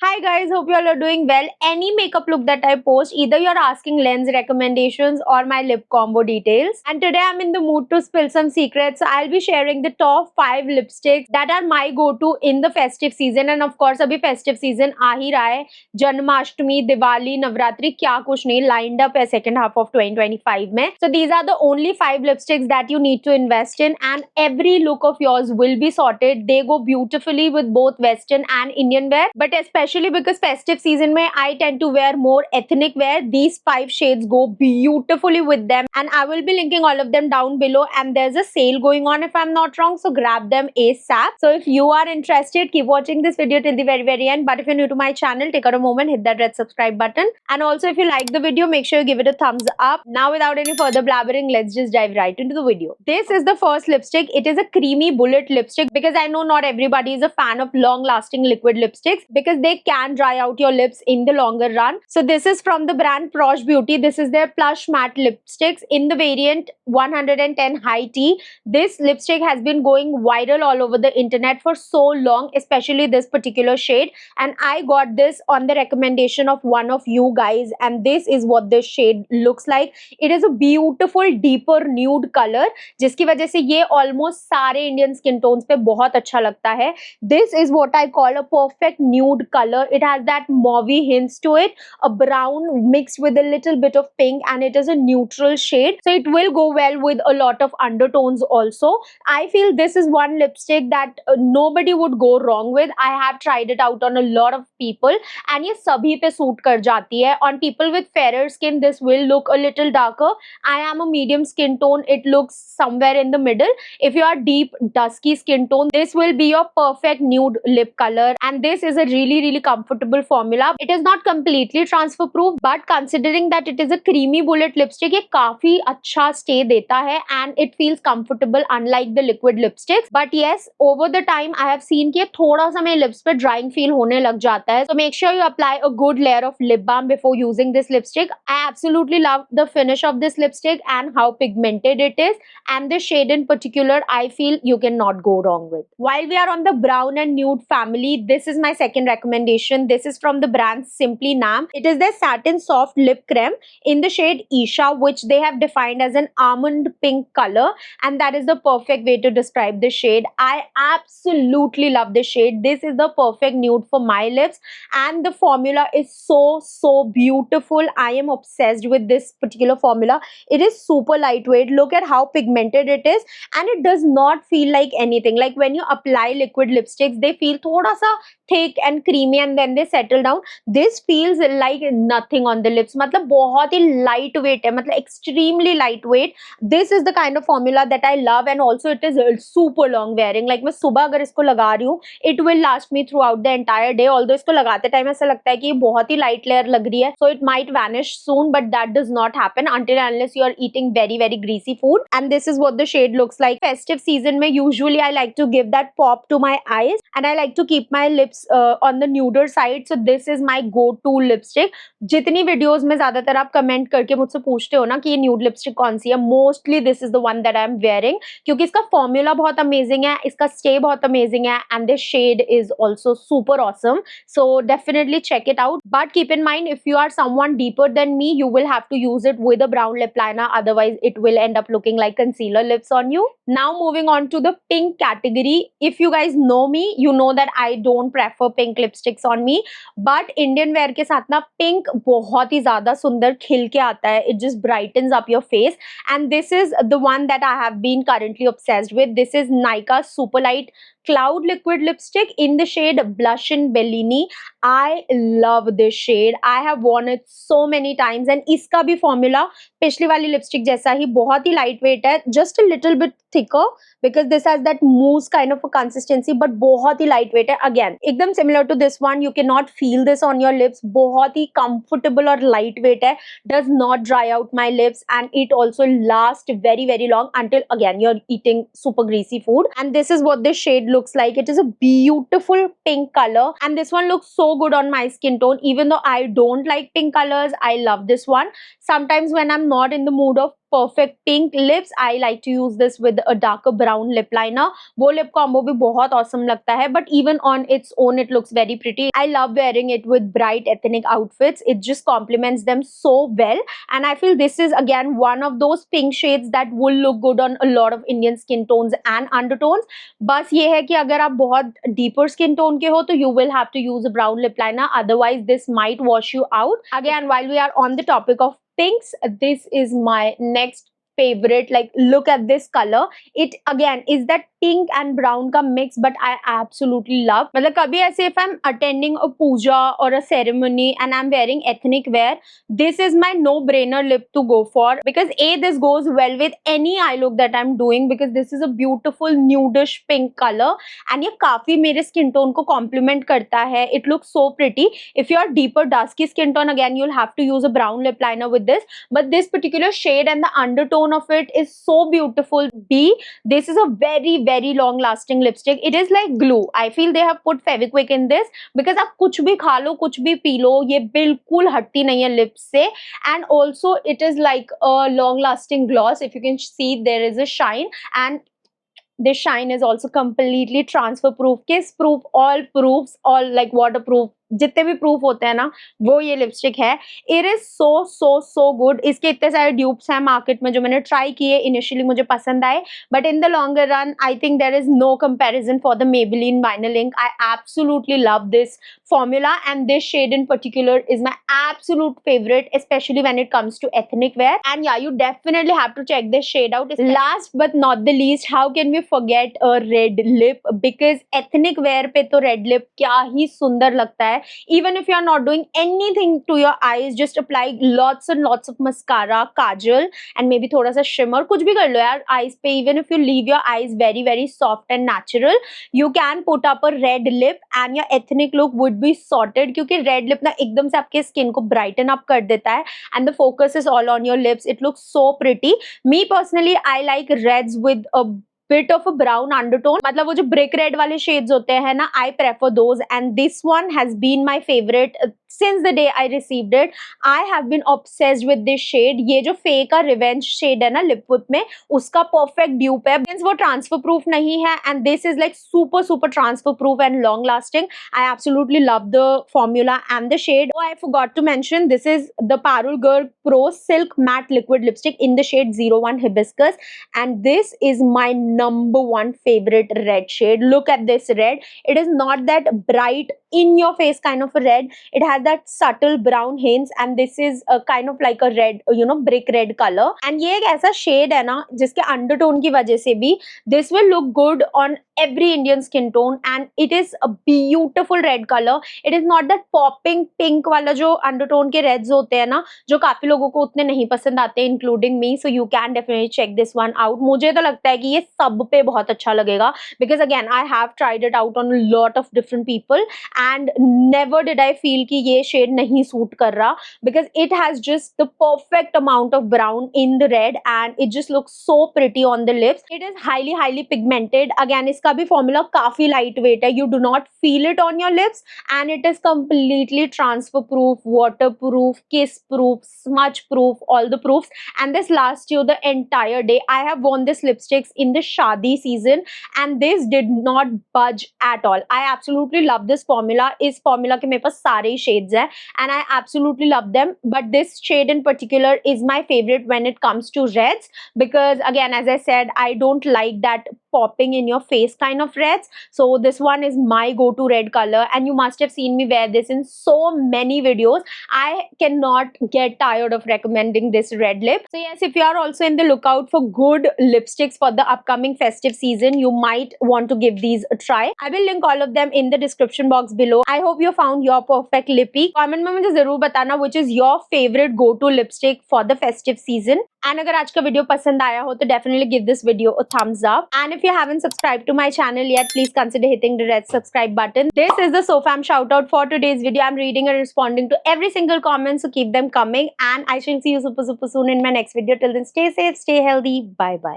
Hi guys, hope you all are doing well. Any makeup look that I post, either you're asking lens recommendations or my lip combo details. And today I'm in the mood to spill some secrets. So I'll be sharing the top 5 lipsticks that are my go-to in the festive season. And of course, abhi festive season aa hi raha hai. Janmashtami, Diwali, Navratri, kya kuch nahi lined up hai second half of 2025 mein. So these are the only 5 lipsticks that you need to invest in, and every look of yours will be sorted. They go beautifully with both Western and Indian wear, but especially because festive season mein I tend to wear more ethnic wear. These 5 shades go beautifully with them, and I will be linking all of them down below, and there's a sale going on if I'm not wrong, so grab them ASAP. So if you are interested, keep watching this video till the very end. But if you're new to my channel, take out a moment, hit that red subscribe button, and also if you like the video, make sure you give it a thumbs up. Now without any further blabbering, let's just dive right into the video. This is the first lipstick. It is a creamy bullet lipstick, because I know not everybody is a fan of long lasting liquid lipsticks because they can dry out your lips in the longer run. So this is from the brand Prosh Beauty. This is their plush matte lipsticks in the variant 110 high tea. This lipstick has been going viral all over the internet for so long, especially this particular shade, and I got this on the recommendation of one of you guys, and this is what this shade looks like. It is a beautiful deeper nude color, जिसकी वजह से ये almost सारे Indian skin tones पे बहुत अच्छा लगता है. This is what I call a perfect nude color. It has that mauvey hints to it, a brown mixed with a little bit of pink, and it is a neutral shade, so it will go well with a lot of undertones also. I feel this is one lipstick that nobody would go wrong with. I have tried it out on a lot of people, and ये सभी पे suit कर जाती है. On people with fairer skin, this will look a little darker. I am a medium skin tone. It looks somewhere in the middle. If you are deep dusky skin tone, this will be your perfect nude lip color, and this is a really comfortable formula. It is not completely transfer proof, but considering that it is a creamy bullet lipstick, ये काफी अच्छा stay देता है, and it feels comfortable unlike the liquid lipsticks. But yes, over the time I have seen कि थोड़ा सा मेरे lips पे drying feel होने लग जाता है. So make sure you apply a good layer of lip balm before using this lipstick. I absolutely love the finish of this lipstick and how pigmented it is, and this shade in particular I feel you cannot go wrong with. While we are on the brown and nude family, this is my second recommendation. This is from the brand Simply Nam. It is their satin soft lip creme in the shade Isha, which they have defined as an almond pink color, and that is the perfect way to describe the shade. I absolutely love this shade. This is the perfect nude for my lips, and the formula is so beautiful. I am obsessed with this particular formula. It is super lightweight. Look at how pigmented it is, and it does not feel like anything. Like when you apply liquid lipsticks, they feel thoda sa thick and creamy, and then they settle down. This feels like nothing on the lips. मतलब बहुत ही lightweight है, मतलब extremely lightweight. This is the kind of formula that I love, and also it is super long wearing. Like मैं सुबह अगर इसको लगा रही हूँ, it will last me throughout the entire day. Although इसको लगाते टाइम ऐसा लगता है कि ये बहुत ही light layer लग रही है, so it might vanish soon, but that does not happen until unless you are eating very greasy food. And this is what the shade looks like. Festive season में usually I like to give that pop to my eyes, and I like to keep my lips on the nuder side. So this is my go-to lipstick. जितनी videos में ज्यादातर आप comment करके मुझसे पूछते हो ना कि ये न्यूड लिपस्टिक कौन सी है, mostly this is the one that I am wearing, क्योंकि इसका फॉर्मूला बहुत अमेजिंग है, इसका स्टे बहुत अमेजिंग है, and this shade is also super awesome. So definitely check it out, but keep in mind if you are someone deeper than me, you will have to use it with a brown lip liner, otherwise it will end up looking like concealer lips on you. Now moving on to the pink category. If you guys know me, you know that I don't prefer pink lipsticks on me, but Indian wear के साथ ना pink बहुत ही ज्यादा सुंदर खिल के आता है. It just brightens up your face, and this is the one that I have been currently obsessed with. This is Nykaa Superlight Cloud Liquid Lipstick in the shade Blush in Bellini. I love this shade. I have worn it so many times, and इसका भी formula पिछली वाली lipstick जैसा ही बहुत ही lightweight है, just a little bit thicker because this has that mousse kind of a consistency, but बहुत ही lightweight है. Again, एकदम similar to this one. You cannot feel this on your lips. बहुत ही comfortable और lightweight है. Does not dry out my lips, and it also lasts very long until again you're eating super greasy food. And this is what this shade looks like. It is a beautiful pink color, and this one looks so good on my skin tone. Even though I don't like pink colors, I love this one. Sometimes when I'm not in the mood of perfect pink lips, I like to use this with a darker brown lip liner. वो lip combo भी बहुत awesome लगता है, but even on its own it looks very pretty. I love wearing it with bright ethnic outfits. It just complements them so well, and I feel this is again one of those pink shades that will look good on a lot of Indian skin tones and undertones. बस ये है कि अगर आप बहुत deeper skin tone के हो तो you will have to use a brown lip liner, otherwise this might wash you out. Again, while we are on the topic of pinks, this is my next favorite. Like, look at this color. It again is that pink and brown का mix, but I absolutely love. मतलब कभी ऐसे if I'm attending a puja or a ceremony and I'm wearing ethnic wear, this is my no-brainer lip to go for, because A, this goes well with any eye look that I'm doing, because this is a beautiful nudish pink color and ये काफी मेरे skin tone को complement करता है. It looks so pretty. If you are deeper dusky skin tone, again you'll have to use a brown lip liner with this, but this particular shade and the undertone of it is so beautiful. B, this is a very long lasting lipstick. It is like glue. I feel they have put Fevikwik in this, because आप कुछ भी खा लो, कुछ भी P low, ये बिल्कुल हटती नहीं है lips से. And also it is like a long lasting gloss. If you can see, there is a shine, and this shine is also completely transfer proof, kiss proof, all proofs, all like waterproof, जितने भी proof होते हैं ना, वो ये lipstick है. It is so good. इसके इतने सारे ड्यूप्स हैं मार्केट में जो मैंने ट्राई किए, इनिशियली मुझे पसंद आए, but in the longer run I think there is no comparison for the Maybelline Vinyl Ink. I absolutely love this formula, and this shade in particular is my absolute favorite, especially when it comes to ethnic wear. And yeah, you definitely have to check this shade out. Last but not the least, how can we forget a red lip, because ethnic wear पे तो red lip क्या ही सुंदर लगता है. Even if you are not doing anything to your eyes, just apply lots and lots of mascara, kajal, and maybe थोड़ा सा shimmer, कुछ भी कर लो यार eyes पे. Even if you leave your eyes very soft and natural, you can put up a red lip and your ethnic look would be sorted, क्योंकि red lip ना एकदम से आपके skin को brighten up कर देता है, and the focus is all on your lips. It looks so pretty. Me personally, I like reds with a bit of a brown undertone. मतलब वो जो brick red वाले shades होते हैं ना, I prefer those, and this one has been my favorite since the day I received it. I have been obsessed with this shade. ये जो fake का revenge shade है ना lip whip में, उसका perfect dupe है. Since वो transfer proof नहीं है, and this is like super transfer proof and long lasting, I absolutely love the formula and the shade. Oh, I forgot to mention, this is the Parul Girl Pro Silk Matte Liquid Lipstick in the shade 01 Hibiscus, and this is my number one favorite red shade. Look at this red. It is not that bright in your face kind of a red. It has that subtle brown hints, and this is a kind of like a red, you know, brick red color. And ये एक ऐसा shade है ना जिसके undertone की वजह से भी this will look good on every Indian skin tone, and it is a beautiful red color. It is not that popping pink वाला जो undertone के reds होते हैं ना, जो काफी लोगों को उतने नहीं पसंद आते, including me. So you can definitely check this one out. मुझे तो लगता है कि ये सब पे बहुत अच्छा लगेगा, because again I have tried it out on a lot of different people and never did I feel कि ये shade नहीं suit कर रहा, because it has just the perfect amount of brown in the red and it just looks so pretty on the lips. It is highly pigmented. Again, इसका भी formula काफी lightweight है. You do not feel it on your lips, and it is completely transfer proof, waterproof, kiss proof, smudge proof, all the proofs, and this lasts you the entire day. I have worn this lipsticks in the Shadi season and this did not budge at all. I absolutely love this formula. इस formula के मेरे पास सारे ही shades हैं and I absolutely love them, but this shade in particular is my favorite when it comes to reds, because again, as I said, I don't like that popping in your face kind of reds. So this one is my go-to red color, and you must have seen me wear this in so many videos. I cannot get tired of recommending this red lip. So yes, if you are also in the lookout for good lipsticks for the upcoming festive season, you might want to give these a try. I will link all of them in the description box below. I hope you found your perfect lippy. Comment में मुझे जरूर बताना which is your favorite go-to lipstick for the festive season. And अगर आज का video पसंद आया हो तो definitely give this video a thumbs up. And if you haven't subscribed to my channel yet, please consider hitting the red subscribe button. This is the SoFam shout out for today's video. I'm reading and responding to every single comment, so keep them coming. And I shall see you super soon in my next video. Till then, stay safe, stay healthy. Bye bye.